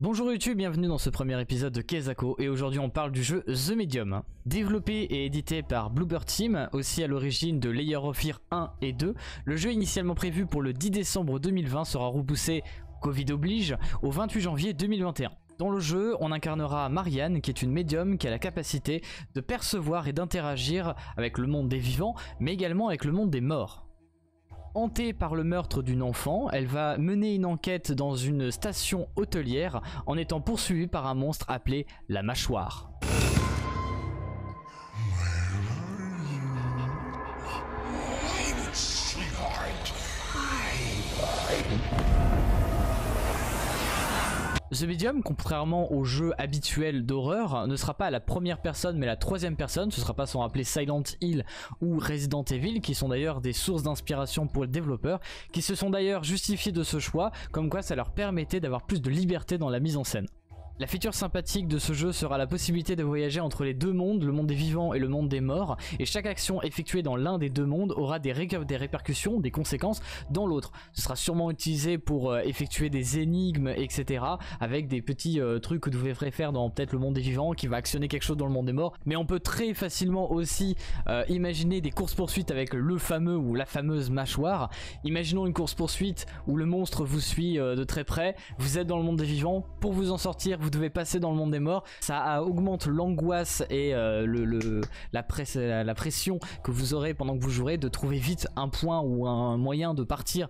Bonjour YouTube, bienvenue dans ce premier épisode de Kezako et aujourd'hui on parle du jeu The Medium. Développé et édité par Bluebird Team, aussi à l'origine de Layer of Fear 1 et 2, le jeu initialement prévu pour le 10 décembre 2020 sera repoussé, Covid oblige, au 28 janvier 2021. Dans le jeu, on incarnera Marianne, qui est une médium qui a la capacité de percevoir et d'interagir avec le monde des vivants, mais également avec le monde des morts. Hantée par le meurtre d'une enfant, elle va mener une enquête dans une station hôtelière en étant poursuivie par un monstre appelé la Mâchoire. The Medium, contrairement aux jeux habituels d'horreur, ne sera pas à la première personne mais à la troisième personne. Ce sera pas sans rappeler Silent Hill ou Resident Evil, qui sont d'ailleurs des sources d'inspiration pour le développeur, qui se sont d'ailleurs justifiés de ce choix, comme quoi ça leur permettait d'avoir plus de liberté dans la mise en scène. La feature sympathique de ce jeu sera la possibilité de voyager entre les deux mondes, le monde des vivants et le monde des morts, et chaque action effectuée dans l'un des deux mondes aura des répercussions, des conséquences dans l'autre. Ce sera sûrement utilisé pour effectuer des énigmes, etc. avec des petits trucs que vous devrez faire dans peut-être le monde des vivants qui va actionner quelque chose dans le monde des morts. Mais on peut très facilement aussi imaginer des courses-poursuites avec le fameux ou la fameuse mâchoire. Imaginons une course-poursuite où le monstre vous suit de très près, vous êtes dans le monde des vivants, pour vous en sortir, vous devez passer dans le monde des morts. Ça augmente l'angoisse et la pression que vous aurez pendant que vous jouerez de trouver vite un point ou un moyen de partir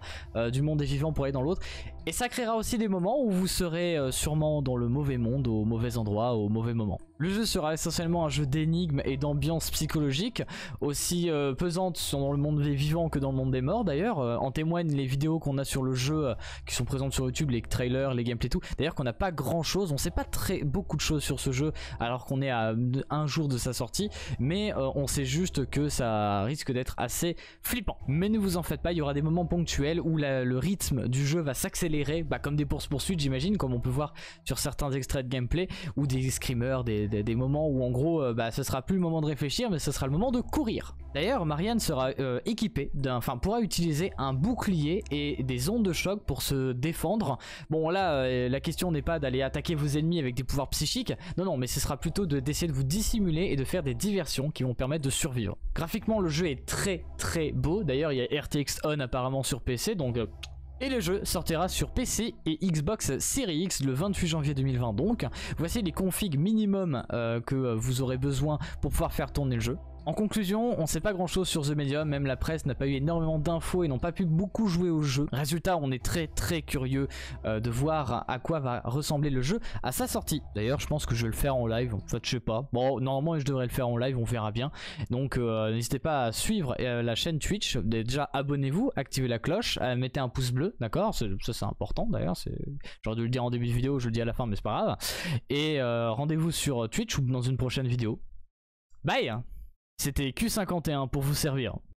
du monde des vivants pour aller dans l'autre. Et ça créera aussi des moments où vous serez sûrement dans le mauvais monde, au mauvais endroit, au mauvais moment. Le jeu sera essentiellement un jeu d'énigmes et d'ambiance psychologique, aussi pesante dans le monde des vivants que dans le monde des morts d'ailleurs. En témoignent les vidéos qu'on a sur le jeu qui sont présentes sur YouTube, les trailers, les gameplays, tout. D'ailleurs qu'on n'a pas grand chose, on sait pas beaucoup de choses sur ce jeu alors qu'on est à un jour de sa sortie, mais on sait juste que ça risque d'être assez flippant. Mais ne vous en faites pas, il y aura des moments ponctuels où le rythme du jeu va s'accélérer, comme des poursuites j'imagine, comme on peut voir sur certains extraits de gameplay, ou des screamers, des moments où en gros ce sera plus le moment de réfléchir mais ce sera le moment de courir. D'ailleurs Marianne sera équipée pourra utiliser un bouclier et des ondes de choc pour se défendre. Bon là la question n'est pas d'aller attaquer vos ennemis avec des pouvoirs psychiques, non mais ce sera plutôt d'essayer de vous dissimuler et de faire des diversions qui vont permettre de survivre. Graphiquement le jeu est très beau, d'ailleurs il y a RTX On apparemment sur PC donc et le jeu sortira sur PC et Xbox Series X le 28 janvier 2020 donc. Voici les configs minimum que vous aurez besoin pour pouvoir faire tourner le jeu. En conclusion, on sait pas grand chose sur The Medium, même la presse n'a pas eu énormément d'infos et n'ont pas pu beaucoup jouer au jeu. Résultat, on est très curieux de voir à quoi va ressembler le jeu à sa sortie. D'ailleurs, je pense que je vais le faire en live, en fait je sais pas. Bon, normalement je devrais le faire en live, on verra bien. Donc n'hésitez pas à suivre la chaîne Twitch, déjà abonnez-vous, activez la cloche, mettez un pouce bleu, d'accord? Ça c'est important d'ailleurs, j'aurais dû le dire en début de vidéo, je le dis à la fin mais c'est pas grave. Et rendez-vous sur Twitch ou dans une prochaine vidéo. Bye! C'était Q51 pour vous servir.